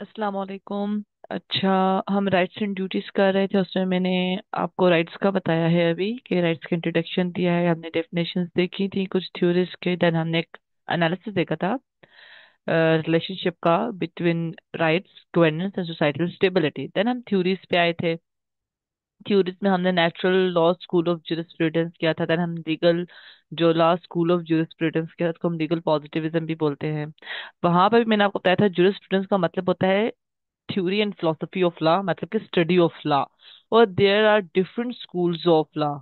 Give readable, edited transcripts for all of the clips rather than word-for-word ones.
अस्सलाम वालेकुम। अच्छा, हम राइट्स एंड ड्यूटीज कर रहे थे, उसमें मैंने आपको राइट्स का बताया है अभी कि राइट्स का इंट्रोडक्शन दिया है, हमने डेफिनेशंस देखी थी कुछ थ्योरीज के, देन हमने एक एनालिसिस देखा था रिलेशनशिप का between rights, governance and societal stability. Then हम थ्योरीज पे आए थे। थ्योरीज में हमने natural law school of jurisprudence किया था, देन हम लीगल जो लॉ स्कूल ऑफ ज्यूरिस्प्रूडेंस किया था, उसको हम लीगल पॉजिटिविज्म भी बोलते हैं। वहां पर भी मैंने आपको बताया था ज्यूरिस्प्रूडेंस का मतलब होता है theory and philosophy of law, मतलब कि स्टडी ऑफ लॉ। और there are different schools of law,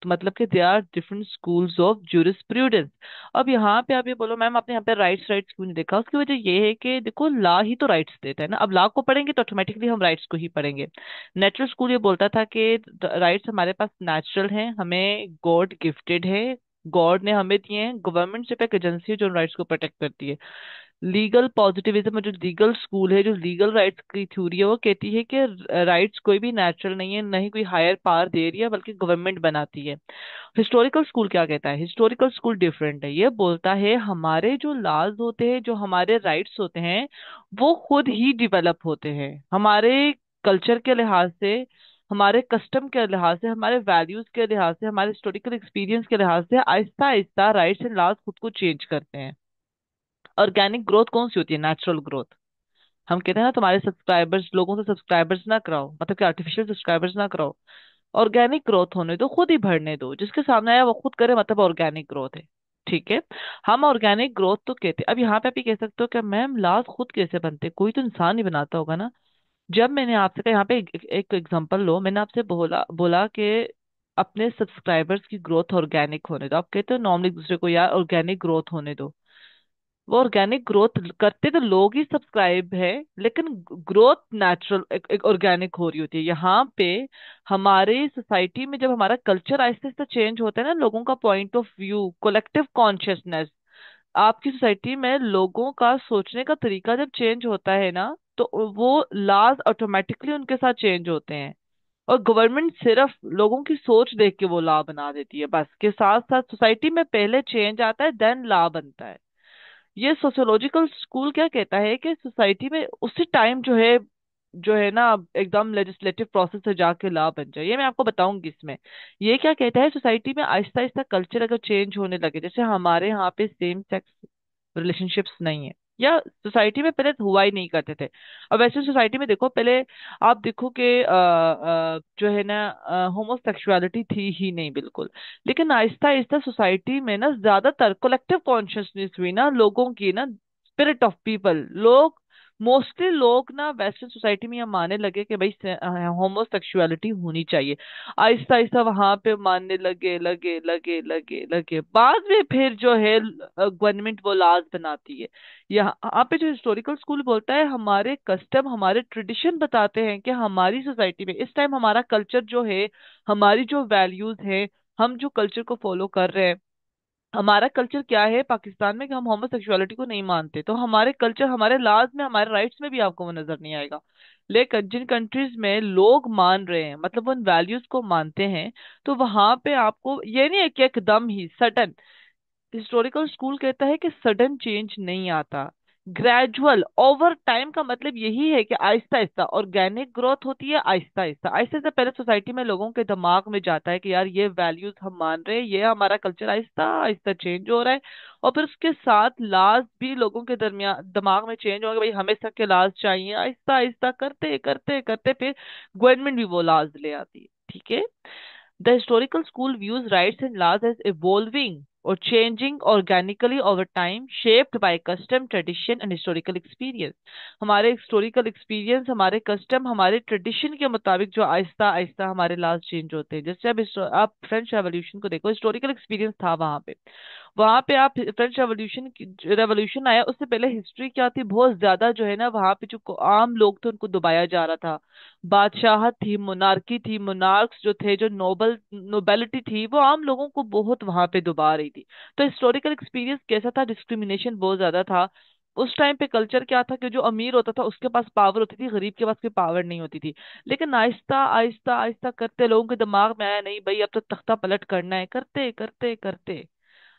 तो मतलब कि there are different schools of jurisprudence. अब यहाँ पे आप ये बोलो मैम आपने यहाँ पे राइट्स राइट्स क्यों नहीं देखा, उसकी वजह ये है कि देखो लॉ ही तो राइट्स देता है ना। अब लॉ को पढ़ेंगे तो ऑटोमेटिकली हम राइट्स को ही पढ़ेंगे। नेचुरल स्कूल ये बोलता था कि राइट्स हमारे पास नेचुरल हैं, हमें गॉड गिफ्टेड है, गॉड ने हमें दिए हैं। गवर्नमेंट सिर्फ एक एजेंसी है जो राइट्स को प्रोटेक्ट करती है। लीगल पॉजिटिविज्म जो लीगल स्कूल है, जो लीगल राइट्स की थ्योरी है, वो कहती है कि राइट्स कोई भी नेचुरल नहीं है, ना ही कोई हायर पावर दे रही है, बल्कि गवर्नमेंट बनाती है। हिस्टोरिकल स्कूल क्या कहता है? हिस्टोरिकल स्कूल डिफरेंट है, ये बोलता है हमारे जो लॉज होते हैं, जो हमारे राइट्स होते हैं, वो खुद ही डिवेलप होते हैं हमारे कल्चर के लिहाज से, हमारे कस्टम के लिहाज से, हमारे वैल्यूज के लिहाज से, हमारे हिस्टोरिकल एक्सपीरियंस के लिहाज से Aahista Aahista rights and laws खुद को चेंज करते हैं। ऑर्गेनिक ग्रोथ कौन सी होती है? Natural growth. हम कहते हैं ना तुम्हारे सब्सक्राइबर्स, लोगों से सब्सक्राइबर्स ना कराओ, मतलब कि आर्टिफिशियल सब्सक्राइबर्स ना कराओ। ऑर्गेनिक ग्रोथ होने दो, खुद ही बढ़ने दो, जिसके सामने आया वो खुद करे, मतलब ऑर्गेनिक ग्रोथ है। ठीक है। हम ऑर्गेनिक ग्रोथ तो कहते हैं। अब यहाँ पे आप ये कह सकते हो कि मैम लाश खुद कैसे बनते? कोई तो इंसान ही बनाता होगा ना। जब मैंने आपसे कहा, यहाँ पे एक एग्जांपल लो, मैंने आपसे बोला बोला कि अपने सब्सक्राइबर्स की ग्रोथ ऑर्गेनिक होने दो। आप कहते हो नॉर्मली एक दूसरे को यार ऑर्गेनिक ग्रोथ होने दो। वो ऑर्गेनिक ग्रोथ करते तो लोग ही सब्सक्राइब है, लेकिन ग्रोथ नेचुरल एक ऑर्गेनिक हो रही होती है यहाँ पे। हमारे सोसाइटी में जब हमारा कल्चर आहिस्ता आहिस्ता चेंज होता है ना, लोगों का point of view, collective consciousness, आपकी सोसाइटी में लोगों का सोचने का तरीका जब चेंज होता है ना, तो वो लॉज ऑटोमेटिकली उनके साथ चेंज होते हैं। और गवर्नमेंट सिर्फ लोगों की सोच देख के वो लॉ बना देती है बस, के साथ साथ सोसाइटी में पहले चेंज आता है, देन लॉ बनता है। ये सोशियोलॉजिकल स्कूल क्या कहता है कि सोसाइटी में उसी टाइम जो है ना एकदम लेजिस्लेटिव प्रोसेस से जाके लॉ बन जाए। ये मैं आपको बताऊंगी इसमें। ये क्या कहता है, सोसाइटी में आहिस्ता आहिस्ता कल्चर अगर चेंज होने लगे, जैसे हमारे यहाँ पे सेम सेक्स रिलेशनशिप्स नहीं है, या सोसाइटी में पहले हुआ ही नहीं करते थे। अब वैसे सोसाइटी में देखो, पहले आप देखो कि जो है ना होमोसेक्सुअलिटी थी ही नहीं बिल्कुल। लेकिन आहिस्ता आहिस्ता सोसाइटी में ना ज्यादातर कलेक्टिव कॉन्शियसनेस हुई ना लोगों की ना, स्पिरिट ऑफ पीपल, लोग मोस्टली लोग ना वेस्टर्न सोसाइटी में ये मानने लगे कि भाई होमोसेक्सुअलिटी होनी चाहिए। आहिस्ता आहिस्ता वहां पे मानने लगे लगे लगे लगे लगे, बाद में फिर जो है गवर्नमेंट वो लॉज बनाती है। यहाँ पे जो हिस्टोरिकल स्कूल बोलता है हमारे कस्टम, हमारे ट्रेडिशन बताते हैं कि हमारी सोसाइटी में इस टाइम हमारा कल्चर जो है, हमारी जो वैल्यूज है, हम जो कल्चर को फॉलो कर रहे हैं। हमारा कल्चर क्या है पाकिस्तान में कि हम होमोसेक्सुअलिटी को नहीं मानते, तो हमारे कल्चर, हमारे लॉज में, हमारे राइट्स में भी आपको वो नजर नहीं आएगा। लेकिन जिन कंट्रीज में लोग मान रहे हैं, मतलब उन वैल्यूज को मानते हैं, तो वहां पे आपको ये नहीं है कि एकदम ही सडन। हिस्टोरिकल स्कूल कहता है कि सडन चेंज नहीं आता, ग्रेजुअल ओवर टाइम का मतलब यही है कि आहिस्ता आहिस्ता ऑर्गेनिक ग्रोथ होती है। आहिस्ता आहिस्ता आहिस्ता आहिस्ता पहले सोसाइटी में लोगों के दिमाग में जाता है कि यार ये वैल्यूज हम मान रहे हैं, ये हमारा कल्चर आहिस्ता आहिस्ता चेंज हो रहा है। और फिर उसके साथ लाज भी लोगों के दरमियान दिमाग में चेंज होगा, भाई हमें सबके लाज चाहिए। आहिस्ता आहिस्ता करते करते करते फिर गवर्नमेंट भी वो लाज ले आती है। ठीक है। The historical school views rights and laws as evolving or changing organically over time, shaped by custom, tradition and historical experience. हमारे historical experience, हमारे custom, हमारे tradition के मुताबिक जो आहिस्ता आहिस्ता हमारे laws change होते हैं। जैसे अब आप फ्रेंच रेवोल्यूशन को देखो, historical experience था वहां पे। वहां पे आप फ्रेंच रेवोल्यूशन, रेवोल्यूशन आया उससे पहले हिस्ट्री क्या थी, बहुत ज्यादा जो है ना वहां पे जो आम लोग थे उनको दबाया जा रहा था। बादशाहत थी, मोनार्की थी, मोनार्क्स जो थे, जो नोबेलिटी थी, वो आम लोगों को बहुत वहां पे दबा रही थी। तो हिस्टोरिकल एक्सपीरियंस कैसा था? डिस्क्रिमिनेशन बहुत ज्यादा था। उस टाइम पे कल्चर क्या था कि जो अमीर होता था उसके पास पावर होती थी, गरीब के पास कोई पावर नहीं होती थी। लेकिन आहिस्ता आहिस्ता आहिस्ता करते लोगों के दिमाग में आया, नहीं भाई अब तो तख्ता पलट करना है, करते करते करते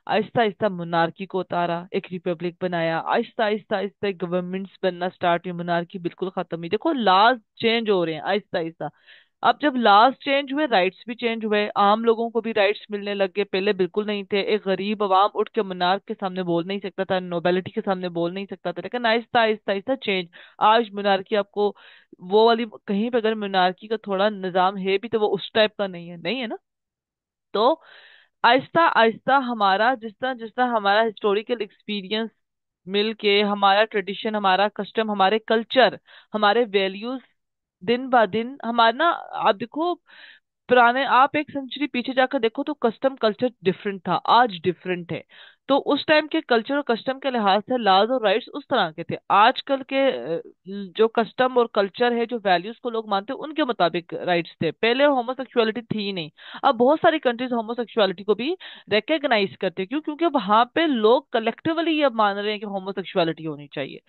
आहिस्ता आहिस्ता मोनार्की को उतारा, एक रिपब्लिक बनाया, आहिस्ता आहिस्ता आहिस्ता गवर्नमेंट्स बनना स्टार्ट हुई, मोनार्की बिल्कुल खत्म हुई। देखो लॉज चेंज हो रहे हैं आहिस्ता आहिस्ता। अब जब लॉज चेंज हुए, राइट्स भी चेंज हुए, आम लोगों को भी राइट्स मिलने लग गए, पहले बिल्कुल नहीं थे। एक गरीब अवाम उठ के मोनार्क के सामने बोल नहीं सकता था, नोबेलिटी के सामने बोल नहीं सकता था, लेकिन आहिस्ता आहिस्ता आहिस्ता चेंज। आज मोनार्की आपको वो वाली, कहीं पे अगर मोनार्की का थोड़ा निजाम है भी तो वो उस टाइप का नहीं है, नहीं है ना। तो आहिस्ता आहिस्ता हमारा जिस तरह हमारा हिस्टोरिकल एक्सपीरियंस मिल के, हमारा ट्रेडिशन, हमारा कस्टम, हमारे कल्चर, हमारे वैल्यूज दिन ब दिन हमारा ना, आप देखो पुराने, आप एक सेंचुरी पीछे जाकर देखो तो कस्टम कल्चर डिफरेंट था, आज डिफरेंट है। तो उस टाइम के कल्चर और कस्टम के लिहाज से लॉज और राइट्स उस तरह के थे। आजकल के जो कस्टम और कल्चर है, जो वैल्यूज को लोग मानते हैं, उनके मुताबिक राइट्स थे। पहले होमोसेक्सुअलिटी थी ही नहीं। अब बहुत सारी कंट्रीज होमोसेक्सुअलिटी को भी रिकग्नाइज करते हैं। क्यों? क्योंकि वहां पे लोग कलेक्टिवली ये मान रहे हैं कि होमोसेक्सुअलिटी होनी चाहिए।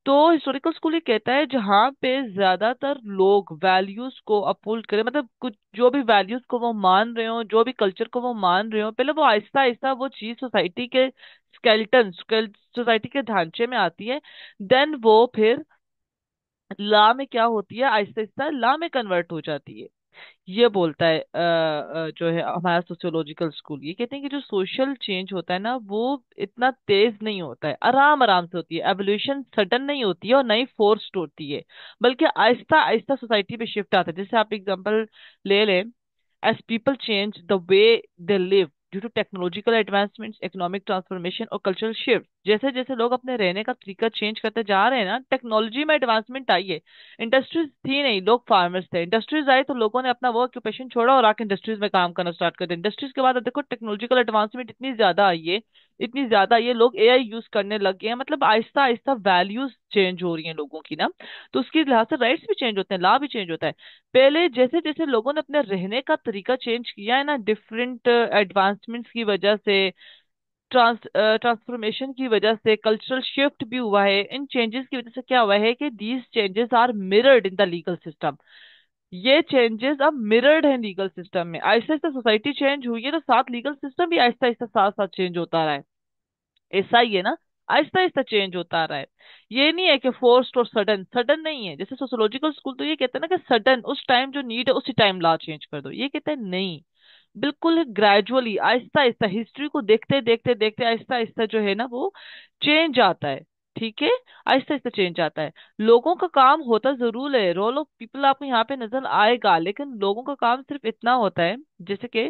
तो हिस्टोरिकल स्कूल ये कहता है जहाँ पे ज्यादातर लोग वैल्यूज को अपहोल्ड करें, मतलब कुछ जो भी वैल्यूज को वो मान रहे हो, जो भी कल्चर को वो मान रहे हो, पहले वो आहिस्ता आहिस्ता वो चीज सोसाइटी के स्केलेटन, सोसाइटी के ढांचे में आती है। देन वो फिर लॉ में क्या होती है, आहिस्ता आहिस्ता लॉ में कन्वर्ट हो जाती है। ये बोलता है जो है हमारा सोशियोलॉजिकल स्कूल, ये कहते हैं कि जो सोशल चेंज होता है ना, वो इतना तेज नहीं होता है, आराम आराम से होती है। एवोल्यूशन सडन नहीं होती है और नहीं फोर्स्ड होती है, बल्कि आहिस्ता आहिस्ता सोसाइटी पे शिफ्ट आता है। जैसे आप एग्जांपल ले लें, as people change the way they live due to technological advancements, economic transformation और cultural shift, जैसे जैसे लोग अपने रहने का तरीका चेंज करते जा रहे हैं ना, टेक्नोलॉजी में एडवांसमेंट आई है। इंडस्ट्रीज थी नहीं, लोग फार्मर्स थे, इंडस्ट्रीज आई तो लोगों ने अपना वो ऑक्यूपेशन छोड़ा और आके इंडस्ट्रीज में काम करना स्टार्ट कर दिया। इंडस्ट्रीज के बाद अब देखो टेक्नोलॉजिकल एडवांसमेंट इतनी ज्यादा आई है, इतनी ज्यादा ये लोग एआई यूज करने लग गए हैं। मतलब आहिस्ता आहिस्ता वैल्यूज चेंज हो रही हैं लोगों की ना, तो उसके लिहाज से राइट्स भी चेंज होते हैं, लॉ भी चेंज होता है। पहले जैसे जैसे लोगों ने अपने रहने का तरीका चेंज किया है ना, डिफरेंट एडवांसमेंट्स की वजह से, ट्रांसफॉर्मेशन की वजह से, कल्चरल शिफ्ट भी हुआ है, इन चेंजेस की वजह से क्या हुआ है कि these changes are mirrored in the legal system. ये चेंजेस अब मिरर्ड है लीगल सिस्टम में। आहिस्ता आहिस्ता सोसाइटी चेंज हुई है तो साथ लीगल सिस्टम भी आहिस्ता आहिस्ता साथ साथ चेंज होता रहा है। ऐसा ही है ना, आहिस्ता आहिस्ता चेंज होता रहा है। ये नहीं है कि फोर्स्ड और सडन, सडन नहीं है। जैसे सोशियोलॉजिकल स्कूल तो ये कहते हैं ना कि सडन उस टाइम जो नीड है उसी टाइम लॉ चेंज कर दो, ये कहते हैं नहीं, बिल्कुल ग्रेजुअली आहिस्ता आहिस्ता हिस्ट्री को देखते देखते देखते आहिस्ता आहिस्ता जो है ना वो चेंज आता है। ठीक है, आहिस्ता आहिस्ता चेंज आता है। लोगों का काम होता जरूर है, रोल ऑफ पीपल आपको यहाँ पे नजर आएगा, लेकिन लोगों का काम सिर्फ इतना होता है, जैसे कि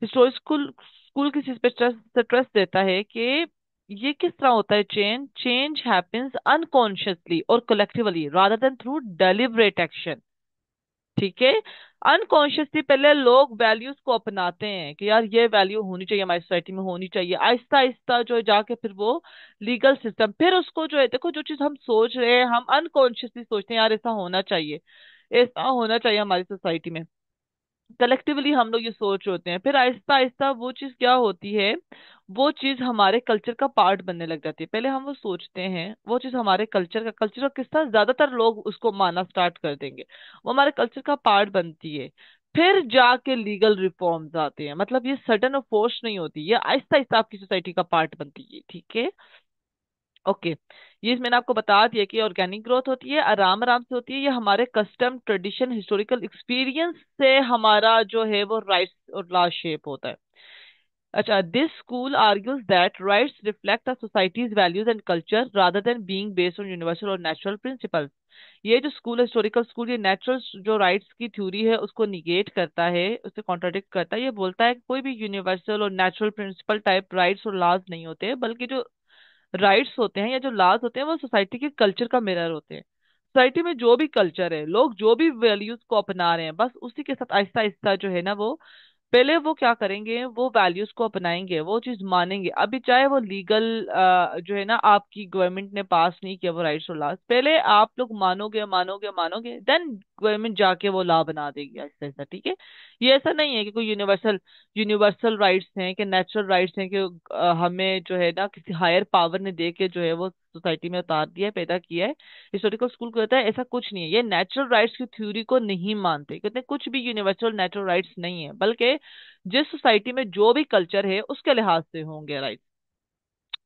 हिस्टोरिक स्कूल स्कूल किस चीज पे स्ट्रेस देता है कि ये किस तरह होता है, चेंज चेंज हैपेंस अनकॉन्शियसली और collectively rather than through deliberate action. ठीक है, अनकॉन्शियसली पहले लोग वैल्यूज को अपनाते हैं कि यार ये वैल्यू होनी चाहिए, हमारी सोसाइटी में होनी चाहिए। आहिस्ता आहिस्ता जो है जाके फिर वो लीगल सिस्टम, फिर उसको जो है, देखो जो चीज हम सोच रहे हैं, हम अनकॉन्शियसली सोचते हैं यार ऐसा होना चाहिए, ऐसा होना चाहिए हमारी सोसाइटी में, कलेक्टिवली हम लोग ये सोच होते हैं। फिर आहिस्ता आहिस्ता वो चीज क्या होती है, वो चीज हमारे कल्चर का पार्ट बनने लग जाती है। पहले हम वो सोचते हैं, वो चीज हमारे कल्चर का किस्सा, ज्यादातर लोग उसको मानना स्टार्ट कर देंगे, वो हमारे कल्चर का पार्ट बनती है। फिर जाके लीगल रिफॉर्म्स आते हैं, मतलब ये सडन और फोर्स नहीं होती, ये आहिस्ता आहिस्ता आपकी सोसाइटी का पार्ट बनती है। ठीक है, ओके। ये मैंने आपको बता दिया कि ऑर्गेनिक ग्रोथ होती है, आराम आराम से होती है, ये हमारे कस्टम, ट्रेडिशन, हिस्टोरिकल एक्सपीरियंस से हमारा जो है वो राइट्स और लॉ शेप होता है। अच्छा, this school argues that rights reflect a societies values and culture rather than being based on universal और नेचुरल प्रिंसिपल्स। ये जो स्कूल है, हिस्टोरिकल स्कूल, ये नेचुरल जो राइट्स की थ्योरी है उसको निगेट करता है, उसे कॉन्ट्राडिक्ट करता है। ये बोलता है कि कोई भी यूनिवर्सल और नेचुरल प्रिंसिपल टाइप राइट्स और लॉज नहीं होते, बल्कि जो राइट्स होते हैं या जो लॉज होते हैं वो सोसाइटी के कल्चर का मिरर होते हैं। सोसाइटी में जो भी कल्चर है, लोग जो भी वैल्यूज को अपना रहे हैं, बस उसी के साथ आहिस्ता आहिस्ता जो है ना वो, पहले वो क्या करेंगे, वो वैल्यूज को अपनाएंगे, वो चीज मानेंगे। अभी चाहे वो लीगल जो है ना आपकी गवर्नमेंट ने पास नहीं किया वो राइट्स और लॉज, पहले आप लोग मानोगे मानोगे मानोगे, देन गवर्नमेंट जाके वो लॉ बना देगी ऐसा ऐसा, ठीक है। ये ऐसा नहीं है कि कोई यूनिवर्सल यूनिवर्सल राइट्स हैं कि नेचुरल राइट्स हैं कि हमें जो है ना किसी हायर पावर ने दे के जो है वो सोसाइटी में उतार दिया है, पैदा किया है। हिस्टोरिकल स्कूल कहता है ऐसा कुछ नहीं है, ये नेचुरल राइट्स की थ्योरी को नहीं मानते, कहते हैं कुछ भी यूनिवर्सल नेचुरल राइट्स नहीं है, बल्कि जिस सोसाइटी में जो भी कल्चर है उसके लिहाज से होंगे राइट्स।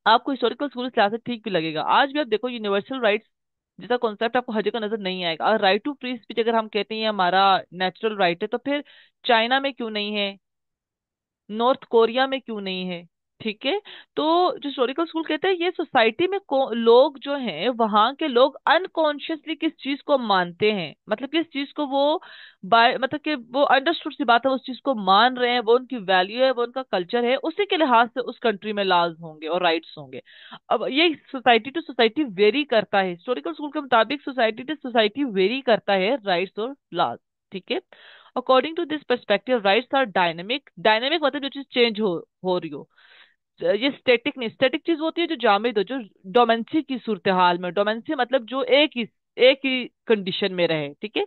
आपको हिस्टोरिकल स्कूल लिहाज से ठीक भी लगेगा, आज भी आप देखो यूनिवर्सल राइट्स जैसा कॉन्सेप्ट आपको हर जगह नजर नहीं आएगा। और राइट टू फ्री स्पीच अगर हम कहते हैं ये हमारा नेचुरल राइट है, तो फिर चाइना में क्यों नहीं है, नॉर्थ कोरिया में क्यों नहीं है, ठीक है। तो जो हिस्टोरिकल स्कूल कहते हैं ये सोसाइटी में लोग जो हैं वहां के लोग अनकॉन्शियसली किस चीज को मानते हैं, मतलब किस चीज को वो बाय मतलब कि वो अंडरस्टूड सी बात है, वो उस चीज को मान रहे हैं, वो उनकी वैल्यू है, वो उनका कल्चर है, उसी के लिहाज से उस कंट्री में लॉज होंगे और राइट्स होंगे। अब ये सोसाइटी टू सोसाइटी वेरी करता है, हिस्टोरिकल स्कूल के मुताबिक सोसाइटी टू सोसाइटी वेरी करता है राइट्स और लॉज, ठीक है। According to this perspective rights are dynamic, dynamic मतलब जो चीज चेंज हो रही हो। ये स्टैटिक नहीं, स्टैटिक चीज वो होती है जो जामिद हो, जो डोमेंसी की सूरत हाल में, डोमेंसी मतलब जो एक ही कंडीशन में रहे, ठीक है।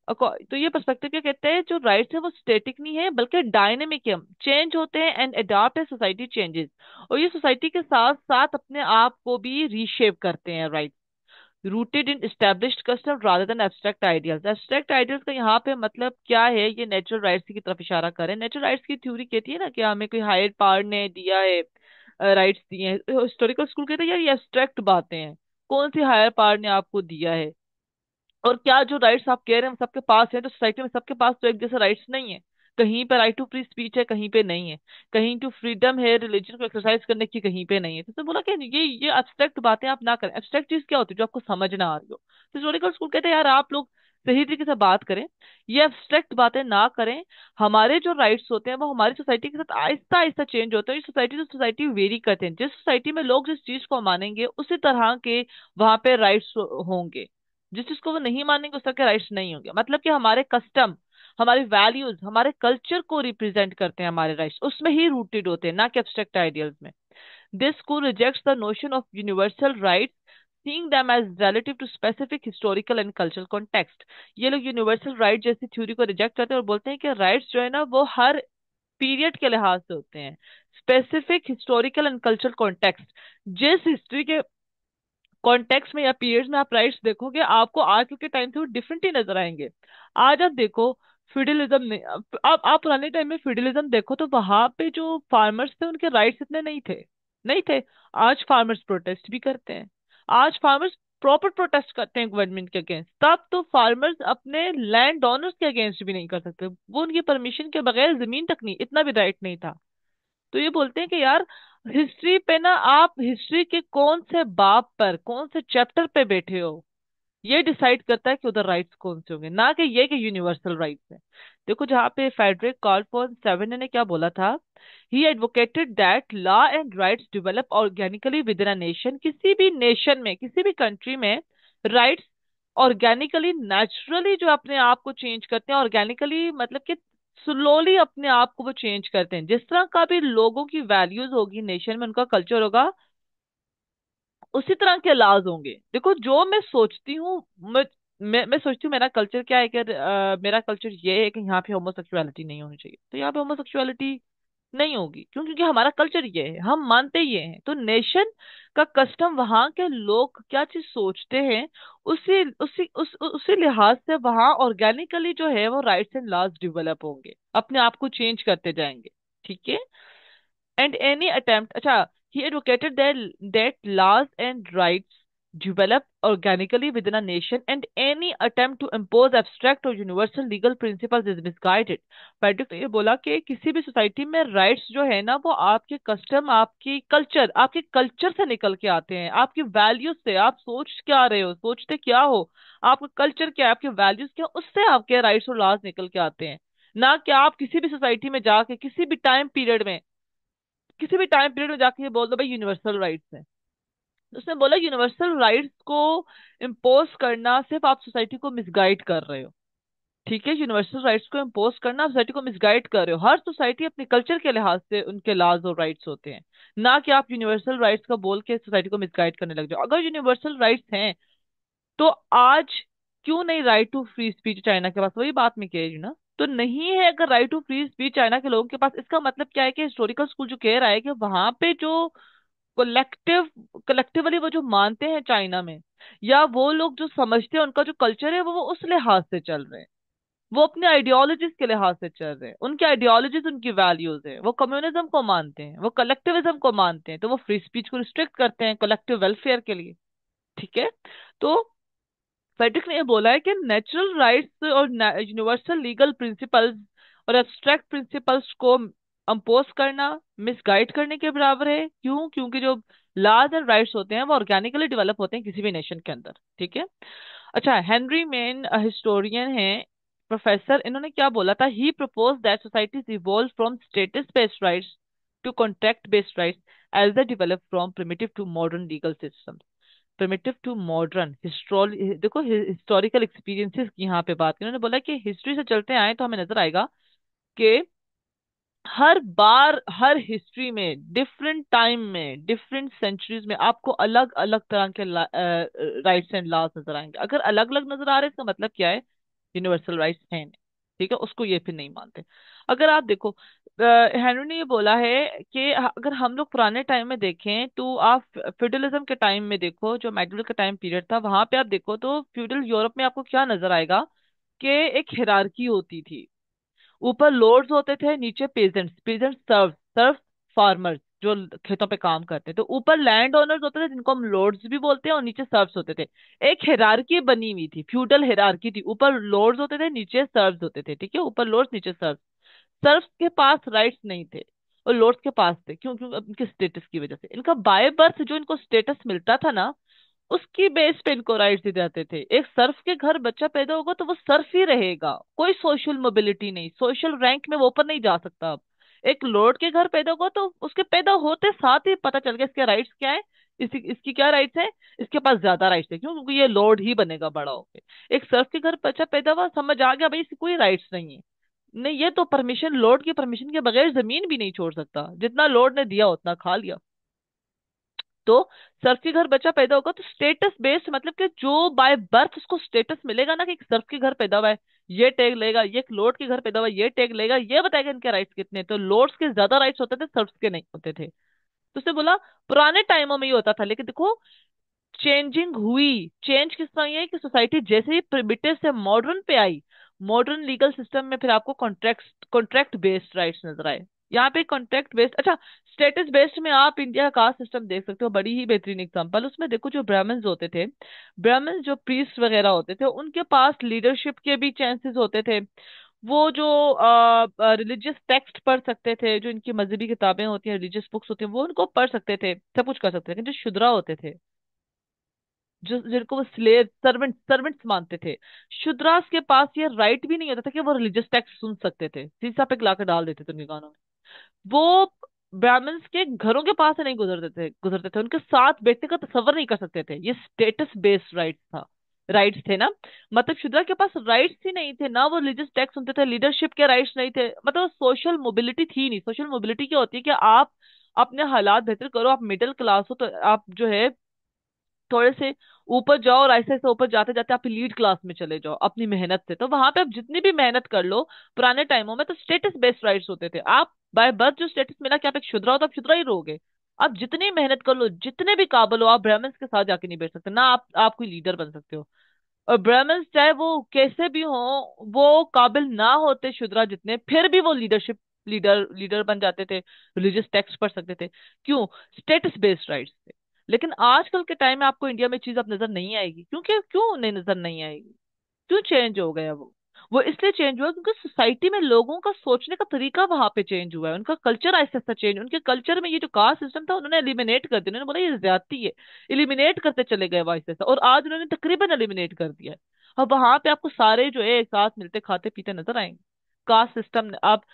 तो ये पर्सपेक्टिव क्या कहते हैं, जो राइट्स है वो स्टैटिक नहीं है बल्कि डायनेमिक है, चेंज होते हैं एंड अडॉप्ट है सोसाइटी चेंजेस, और ये सोसाइटी के साथ साथ अपने आप को भी रीशेप करते हैं right. Rooted in established custom rather than abstract ideals, abstract ideals का यहाँ पे मतलब क्या है, ये नेचुरल राइट्स की तरफ इशारा करें। नेचुरल राइट्स की थ्योरी कहती है ना कि हमें कोई हायर पावर ने दिया है, राइट्स दिए हैं। हिस्टोरिकल स्कूल कहते हैं यार ये एब्स्ट्रैक्ट बातें हैं, कौन सी हायर पावर ने आपको दिया है, और क्या जो राइट्स आप कह रहे हैं वो सबके पास है, तो सोसाइटी में सबके पास तो एक जैसे राइट्स नहीं है। कहीं पे राइट टू फ्री स्पीच है, कहीं पे नहीं है। कहीं टू फ्रीडम है रिलीजन को एक्सरसाइज करने की, कहीं पे नहीं है। तो उसने बोला कि ये एब्स्ट्रैक्ट बातें आप ना करें, एब्स्ट्रैक्ट चीज क्या होती है जो आपको समझ ना आ रही हो। तो हिस्टोरिकल स्कूल कहते हैं यार आप लोग सही तरीके से बात करें, ये एब्स्ट्रैक्ट बातें ना करें। हमारे जो राइट्स होते हैं वो हमारी सोसाइटी के साथ आहिस्ता आहिस्ता चेंज होते हैं, ये सोसाइटी से सोसाइटी वेरी करते हैं, जिस सोसाइटी में लोग जिस चीज को मानेंगे उसी तरह के वहां पे राइट्स होंगे, जिस चीज को वो नहीं मानेंगे उस तरह के राइट्स नहीं होंगे। मतलब कि हमारे कस्टम, हमारी वैल्यूज, हमारे कल्चर को रिप्रेजेंट करते हैं हमारे राइट्स, उसमें ही रूटेड होते हैं, ना कि एब्स्ट्रैक्ट आइडियल्स में। This school rejects the notion of universal rights, seeing them as relative to specific historical and cultural context। ये लोग यूनिवर्सल राइट जैसी थ्योरी को रिजेक्ट करते हैं और बोलते हैं कि राइट्स जो है ना वो हर पीरियड के लिहाज से होते हैं, specific historical and cultural context. जिस हिस्ट्री के कॉन्टेक्स्ट में या पीरियड्स में आप राइट्स देखोगे आपको आज के टाइम से वो डिफरेंट ही नजर आएंगे। आज आप देखो फ्यूडलिज्म ने, आप पुराने टाइम में फ्यूडलिज्म देखो तो वहां पे जो फार्मर्स थे उनके राइट्स इतने नहीं थे। आज फार्मर्स प्रोटेस्ट भी करते हैं, आज फार्मर्स प्रॉपर प्रोटेस्ट करते हैं गवर्नमेंट के अगेंस्ट। तब तो फार्मर्स अपने लैंड ओनर्स के अगेंस्ट भी नहीं कर सकते, वो उनकी परमिशन के बगैर जमीन तक नहीं, इतना भी राइट नहीं था। तो ये बोलते हैं कि यार हिस्ट्री पे ना, आप हिस्ट्री के कौन से बाब पर कौन से चैप्टर पे बैठे हो ये डिसाइड करता है कि उधर राइट्स कौन से होंगे, ना कि ये कि यूनिवर्सल राइट्स है। देखो जहाँ पे फेडरिक कार्लफोन सेवन ने क्या बोला था, ही advocated that law and rights develop organically with in a nation, किसी भी नेशन में किसी भी कंट्री में राइट्स ऑर्गेनिकली नेचुरली जो अपने आप को चेंज करते हैं, ऑर्गेनिकली मतलब कि स्लोली अपने आप को वो चेंज करते हैं, जिस तरह का भी लोगों की वैल्यूज होगी नेशन में, उनका कल्चर होगा, उसी तरह के लाज होंगे। देखो जो मैं सोचती हूँ, मैं सोचती हूँ मेरा कल्चर क्या है कि मेरा कल्चर ये है कि यहाँ पे होमोसेक्सुअलिटी नहीं होनी चाहिए, तो यहाँ पे होमोसेक्सुअलिटी नहीं होगी, क्यों? क्योंकि हमारा कल्चर ये है, हम मानते ये हैं। तो नेशन का कस्टम, वहां के लोग क्या चीज सोचते हैं, उसी लिहाज से वहां ऑर्गेनिकली जो है वो राइट्स एंड लॉज डेवलप होंगे, अपने आप को चेंज करते जाएंगे, ठीक है। And any attempt, अच्छा, he advocated that laws and rights develop organically within a nation, and any attempt to impose abstract or universal legal principles is misguided। Patrick ने ये बोला कि किसी भी सोसाइटी में राइट्स जो है ना वो आपके कस्टम, आपके कल्चर से निकल के आते हैं, आपकी वैल्यूज से, आप सोच क्या रहे हो, सोचते क्या हो, आपका कल्चर क्या है, आपके वैल्यूज क्या, उससे आपके राइट्स और लॉज निकल के आते हैं। ना कि आप किसी भी सोसाइटी में जाके किसी भी टाइम पीरियड में जाके ये बोल दो भाई यूनिवर्सल राइट्स है। तो उसने बोला यूनिवर्सल राइट्स को इम्पोज करना सिर्फ आप सोसाइटी को मिसगाइड कर रहे हो, ठीक है। यूनिवर्सल राइट्स को इम्पोज करना आप सोसाइटी को मिसगाइड कर रहे हो। हर सोसाइटी अपने कल्चर के लिहाज से उनके लॉज और राइट्स होते हैं, ना कि आप यूनिवर्सल राइट्स का बोल के सोसाइटी को मिसगाइड करने लग जाओ। अगर यूनिवर्सल राइट्स हैं तो आज क्यों नहीं right to free speech China के पास, वही बात मैं कह रही हूँ ना। तो नहीं है अगर right to free speech China के लोगों के पास, इसका मतलब क्या है कि हिस्टोरिकल स्कूल जो कह रहा है कि वहां पे जो कलेक्टिव कलेक्टिवली वो जो मानते हैं चाइना में, या वो लोग जो समझते हैं उनका जो कल्चर है वो उस लिहाज से चल रहे हैं, वो अपने आइडियोलॉजीज के लिहाज से चल रहे हैं, उनकी आइडियोलॉजीज उनकी वैल्यूज है, वो कम्युनिज्म को मानते हैं, वो कलेक्टिविज्म को मानते हैं, तो वो फ्री स्पीच को रिस्ट्रिक्ट करते हैं कलेक्टिव वेलफेयर के लिए। ठीक है। तो फेड्रिक ने ये बोला है कि नेचुरल राइट्स और यूनिवर्सल लीगल प्रिंसिपल्स और एब्स्ट्रैक्ट प्रिंसिपल्स को अम्पोज करना मिसगाइड करने के बराबर है। क्यों? क्योंकि जो लॉज एंड राइट्स होते हैं वो ऑर्गेनिकली डेवलप होते हैं किसी भी नेशन के अंदर। ठीक है। अच्छा, हेनरी मेन हिस्टोरियन है, प्रोफेसर, इन्होंने क्या बोला था? He propose that societies evolve from status based rights to contract based rights as they develop from primitive to modern legal system. Primitive to modern देखो हिस्टोरिकल एक्सपीरियंसेस की यहाँ पे बात की उन्होंने बोला कि हिस्ट्री से चलते आए तो हमें नजर आएगा कि हर बार हर हिस्ट्री में डिफरेंट टाइम में डिफरेंट सेंचुरीज में आपको अलग अलग तरह के राइट्स एंड लॉज नजर आएंगे। अगर अलग अलग नजर आ रहे हैं इसका मतलब क्या है? यूनिवर्सल राइट्स हैं नहीं। ठीक है, उसको ये फिर नहीं मानते। अगर आप देखो हेनरी ने ये बोला है कि अगर हम लोग पुराने टाइम में देखें तो आप फ्यूडलिज्म के टाइम में देखो, जो मेडुलर का टाइम पीरियड था वहां पे आप देखो तो फ्यूडल यूरोप में आपको क्या नजर आएगा कि एक हिरार्की होती थी। ऊपर लॉर्ड्स होते थे, नीचे पेजेंट्स, पेजेंट्स सर्व सर्व फार्मर्स जो खेतों पे काम करते, तो ऊपर लैंड ओनर्स होते थे जिनको हम लॉर्ड्स भी बोलते हैं, और नीचे सर्व्स होते थे। एक हिरार्की बनी हुई थी, फ्यूडल हिरार्की थी, ऊपर लॉर्ड्स होते थे नीचे सर्व्स होते थे। ठीक है, ऊपर लॉर्ड्स नीचे सर्व्स। सर्व्स के पास राइट्स नहीं थे और लॉर्ड्स के पास थे। क्यों? क्यों? इनके स्टेटस की वजह से, इनका बाय बर्थ जो इनको स्टेटस मिलता था ना, उसकी बेस पे इनको राइट्स दिए जाते थे। एक सर्फ के घर बच्चा पैदा होगा तो वो सर्फ ही रहेगा, कोई सोशल मोबिलिटी नहीं, सोशल रैंक में वो ऊपर नहीं जा सकता। अब एक लॉर्ड के घर पैदा होगा तो उसके पैदा होते साथ ही पता चल गया इसके राइट्स क्या है, इसकी क्या राइट्स है, इसके पास ज्यादा राइट्स है। क्यों? क्योंकि ये लॉर्ड ही बनेगा बड़ा होके। एक सर्फ के घर बच्चा पैदा हुआ, समझ आ गया भाई इसकी कोई राइट्स नहीं है। नहीं, ये तो परमिशन, लॉर्ड की परमिशन के बगैर जमीन भी नहीं छोड़ सकता, जितना लॉर्ड ने दिया उतना खा लिया। तो सर्फ के घर बच्चा पैदा होगा तो स्टेटस बेस्ड, मतलब कि जो बाय बर्थ उसको स्टेटस मिलेगा ना कि एक सर्फ के घर पैदा हुआ है, ये टैग लेगा, ये एक लॉर्ड के घर पैदा हुआ है ये टैग लेगा, ये बताएगा इनके राइट्स कितने। तो लॉर्ड्स के ज्यादा राइट्स होते थे, सर्फ्स के नहीं होते थे। तो उसने बोला पुराने टाइमों में ये होता था, लेकिन देखो चेंजिंग हुई। चेंज किस तरह ये है कि सोसाइटी जैसे ही प्रिमिटिव से मॉडर्न पे आई, मॉडर्न लीगल सिस्टम में फिर आपको कॉन्ट्रैक्ट कॉन्ट्रैक्ट बेस्ड राइट्स नजर आए। यहाँ पे कॉन्ट्रैक्ट बेस्ड, अच्छा, स्टेटस बेस्ड में आप इंडिया का कास्ट सिस्टम देख सकते हो, बड़ी ही बेहतरीन एग्जांपल। उसमें देखो जो ब्राह्मण्स होते थे, ब्राह्मण्स जो प्रीस्ट वगैरह होते थे, उनके पास लीडरशिप के भी चांसेस होते थे। वो जो रिलीजियस टेक्स्ट पढ़ सकते थे, जो इनकी मजहबी किताबें होती हैं, रिलीजियस बुक्स होती हैं, वो उनको पढ़ सकते थे, सब कुछ कर सकते थे। लेकिन जो शुद्रा होते थे, जो जिनको वो स्लेव सर्वेंट्स मानते थे, शूद्रास के पास ये राइट भी नहीं होता था कि वो रिलीजियस टेक्स्ट सुन सकते थे, सीसा पे लाकर डाल देते थे उनके कानों में। वो ब्राह्मण्स के घरों के पास से नहीं गुजरते थे, उनके साथ बैठने का तसव्वुर नहीं कर सकते थे। ये स्टेटस बेस्ड राइट्स था, राइट्स थे ना। मतलब शूद्रा के पास राइट्स ही नहीं थे ना, वो रिलीजियस टेक्स्ट सुनते थे, लीडरशिप के राइट्स नहीं थे, मतलब सोशल मोबिलिटी थी नहीं। सोशल मोबिलिटी क्या होती है कि आप अपने हालात बेहतर करो, आप मिडिल क्लास हो तो आप जो है थोड़े से ऊपर जाओ, और ऐसे ऐसे ऊपर जाते जाते आप लीड क्लास में चले जाओ अपनी मेहनत से। तो वहां पे आप जितनी भी मेहनत कर लो, पुराने टाइमों में तो स्टेटस बेस्ड राइट्स होते थे। आप बाय बर्थ जो स्टेटस मिला कि आप एक शूद्र हो तो आप शूद्र ही रहोगे। आप जितनी मेहनत कर लो, जितने भी काबिल हो, आप ब्राह्मण्स के साथ जाके नहीं बैठ सकते ना, आप कोई लीडर बन सकते हो। और ब्राह्मण्स चाहे वो कैसे भी हो, वो काबिल ना होते शूद्रा जितने, फिर भी वो लीडरशिप लीडर लीडर बन जाते थे, रिलीजियस टेक्स्ट पढ़ सकते थे। क्यों? स्टेटस बेस्ड राइट्स थे। लेकिन आजकल के टाइम में आपको इंडिया में चीज अब नजर नहीं आएगी, क्योंकि क्यों नहीं नजर नहीं आएगी? क्यों चेंज हो गया वो इसलिए चेंज हुआ क्योंकि सोसाइटी में लोगों का सोचने का तरीका वहां पे चेंज हुआ है, उनका कल्चर ऐसा ऐसा चेंज, उनके कल्चर में ये जो कास्ट सिस्टम था उन्होंने एलिमिनेट कर दिया। उन्होंने बोला ये ज्यादती है, एलिमिनेट करते चले गए वैसे ऐसा, और आज उन्होंने तकरीबन एलिमिनेट कर दिया है। अब वहां पे आपको सारे जो है एक साथ मिलते खाते पीते नजर आएंगे। कास्ट सिस्टम आप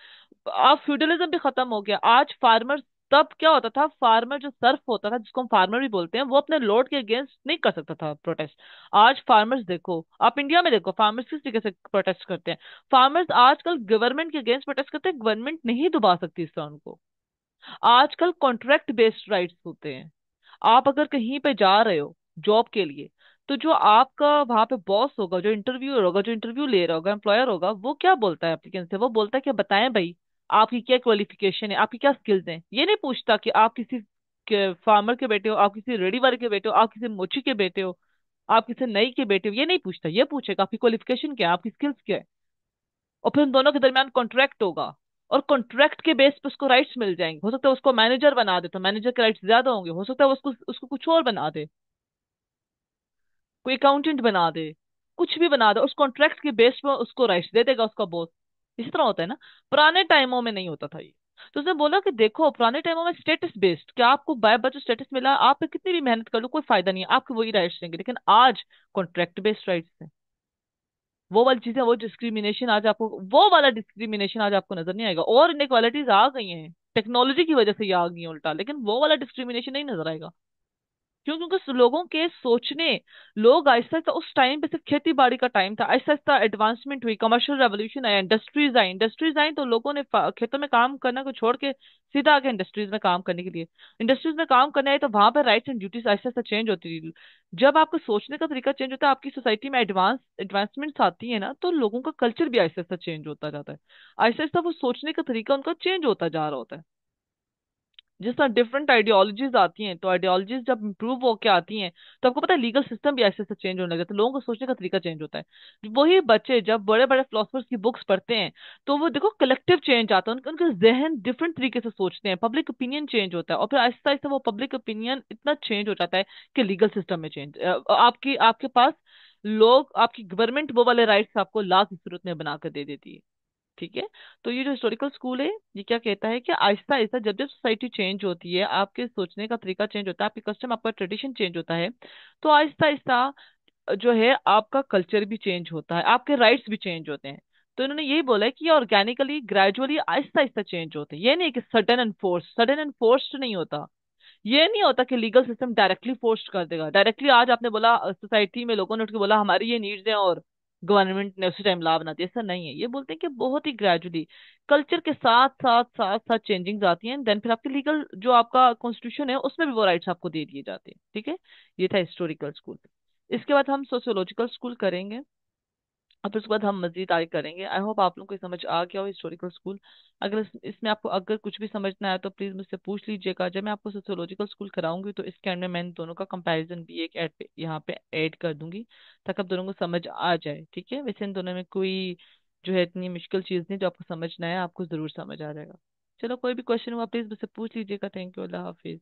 फ्यूडलिज्म भी खत्म हो गया। आज फार्मर, तब क्या होता था, फार्मर जो सर्फ होता था जिसको हम फार्मर भी बोलते हैं, वो अपने लॉर्ड के अगेंस्ट नहीं कर सकता था प्रोटेस्ट। आज फार्मर्स देखो, आप इंडिया में देखो फार्मर्स किस तरीके से प्रोटेस्ट करते हैं। फार्मर्स आजकल गवर्नमेंट के अगेंस्ट प्रोटेस्ट करते हैं, गवर्नमेंट नहीं दबा सकती इससे उनको। आजकल कॉन्ट्रैक्ट बेस्ड राइट्स होते हैं। आप अगर कहीं पे जा रहे हो जॉब के लिए, तो जो आपका वहां पे बॉस होगा, जो इंटरव्यूअर होगा, जो इंटरव्यू ले रहा होगा, एम्प्लॉयर होगा, वो क्या बोलता है एप्लीकेंट से? वो बोलता है कि बताएं भाई, आपकी क्या क्वालिफिकेशन है, आपकी क्या स्किल्स हैं। ये नहीं पूछता कि आप किसी फार्मर के बेटे हो, आप किसी रेडी वाले के बेटे हो, आप किसी मोची के बेटे हो, आप किसी नई के बेटे हो। ये नहीं पूछता, ये पूछेगा आपकी क्वालिफिकेशन क्या है, आपकी स्किल्स क्या है। और फिर उन दोनों के दरमियान कॉन्ट्रैक्ट होगा, और कॉन्ट्रैक्ट के बेस पे उसको राइट्स मिल जाएंगे। हो सकता है उसको मैनेजर बना दे तो मैनेजर के राइट्स ज्यादा होंगे, हो सकता है वो उसको उसको कुछ और बना दे, कोई अकाउंटेंट बना दे, कुछ भी बना दे, उस कॉन्ट्रैक्ट के बेस पे उसको राइट्स दे देगा उसका बॉस। इस तरह होता है ना। पुराने टाइमों में नहीं होता था ये। तो उसने बोला कि देखो पुराने टाइमों में स्टेटस बेस्ड, क्या आपको बाय बर्थ स्टेटस मिला, आप पे कितनी भी मेहनत कर लो कोई फायदा नहीं है, आपके वही राइट्स देंगे। लेकिन आज कॉन्ट्रैक्ट बेस्ड राइट्स है। वो वाली चीजें, वो डिस्क्रिमिनेशन आज आपको, वो वाला डिस्क्रिमिनेशन आज आपको नजर नहीं आएगा। और इनक्वालिटीज आ गई हैं टेक्नोलॉजी की वजह से, ये आ गई हैं उल्टा, लेकिन वो वाला डिस्क्रिमिनेशन नहीं नजर आएगा। क्यों? क्योंकि लोगों के सोचने, लोग आहिस्ता आहिस्ता, उस टाइम पे सिर्फ खेती बाड़ी का टाइम था, आहिस्ता आहिस्ता एडवांसमेंट हुई, कमर्शियल रेवोल्यूशन आया, इंडस्ट्रीज आई तो लोगों ने खेतों में काम करना को छोड़ के सीधा आ गए इंडस्ट्रीज में काम करने के लिए। इंडस्ट्रीज में काम करने आए तो वहां पर rights and duties Aahista Aahista change होती थी। जब आपका सोचने का तरीका चेंज होता है, आपकी सोसाइटी में एडवांसमेंट्स आती है ना, तो लोगों का कल्चर भी आहिस्ता आहिस्ता चेंज होता जाता है। आहिस्ता आहिस्ता वो सोचने का तरीका उनका चेंज होता जा रहा होता है। जिस तरह डिफरेंट आइडियोलॉजीज आती हैं, तो आइडियोलॉजीज जब इम्प्रूव होकर आती हैं, तो आपको पता है लीगल सिस्टम भी ऐसे ऐसे चेंज होने लग जाता है, लोगों को सोचने का तरीका चेंज होता है। वही बच्चे जब बड़े बड़े फिलोसफर्स की बुक्स पढ़ते हैं, तो वो देखो कलेक्टिव चेंज आता है, उनके उनके जहन डिफरेंट तरीके से सोचते हैं, पब्लिक ओपिनियन चेंज होता है, और फिर आहिस्ता आहिस्ता वो पब्लिक ओपिनियन इतना चेंज हो जाता है कि लीगल सिस्टम में चेंज, आपकी आपके पास लोग, आपकी गवर्नमेंट वो वाले राइट्स आपको लॉ की सूरत में बनाकर दे देती है। ठीक है। तो ये जो हिस्टोरिकल स्कूल है, ये क्या कहता है कि आहिस्ता आहिस्ता जब जब सोसाइटी चेंज होती है, आपके सोचने का तरीका चेंज होता है, आपकी कस्टम, आपका ट्रेडिशन चेंज होता है, तो आहिस्ता आहिस्ता जो है आपका कल्चर भी चेंज होता है, आपके राइट्स भी चेंज होते हैं। तो इन्होंने यही बोला है कि organically gradually Aahista Aahista change होते हैं, ये नहीं कि सडन एंड फोर्स्ड नहीं होता। ये नहीं होता कि लीगल सिस्टम डायरेक्टली फोर्स कर देगा। डायरेक्टली आज आपने बोला, सोसाइटी में लोगों ने उठ के बोला हमारी ये नीड्स हैं, और गवर्नमेंट ने उसी टाइम ला बना दिया, ऐसा नहीं है। ये बोलते हैं कि बहुत ही ग्रेजुअली कल्चर के साथ साथ साथ साथ चेंजिंग्स आती हैं, देन फिर आपके लीगल जो आपका कॉन्स्टिट्यूशन है उसमें भी वो राइट्स आपको दे दिए जाते हैं। ठीक है। ये था हिस्टोरिकल स्कूल। इसके बाद हम सोशियोलॉजिकल स्कूल करेंगे, और फिर उसके बाद हम मजीद आगे करेंगे। आई होप आप लोगों को समझ आ गया हो हिस्टोरिकल स्कूल। अगर इसमें आपको अगर कुछ भी समझना है तो प्लीज मुझसे पूछ लीजिएगा। जब मैं आपको सोशियोलॉजिकल स्कूल कराऊंगी तो इसके अंदर मैं इन दोनों का कंपैरिजन भी एक यहाँ पे ऐड कर दूंगी, ताकि आप दोनों को समझ आ जाए। ठीक है। वैसे इन दोनों में कोई जो है इतनी मुश्किल चीज नहीं, जो आपको समझना है आपको जरूर समझ आ जाएगा। चलो, कोई भी क्वेश्चन हुआ प्लीज मुझसे पूछ लीजिएगा। Thank you. Allah Hafiz.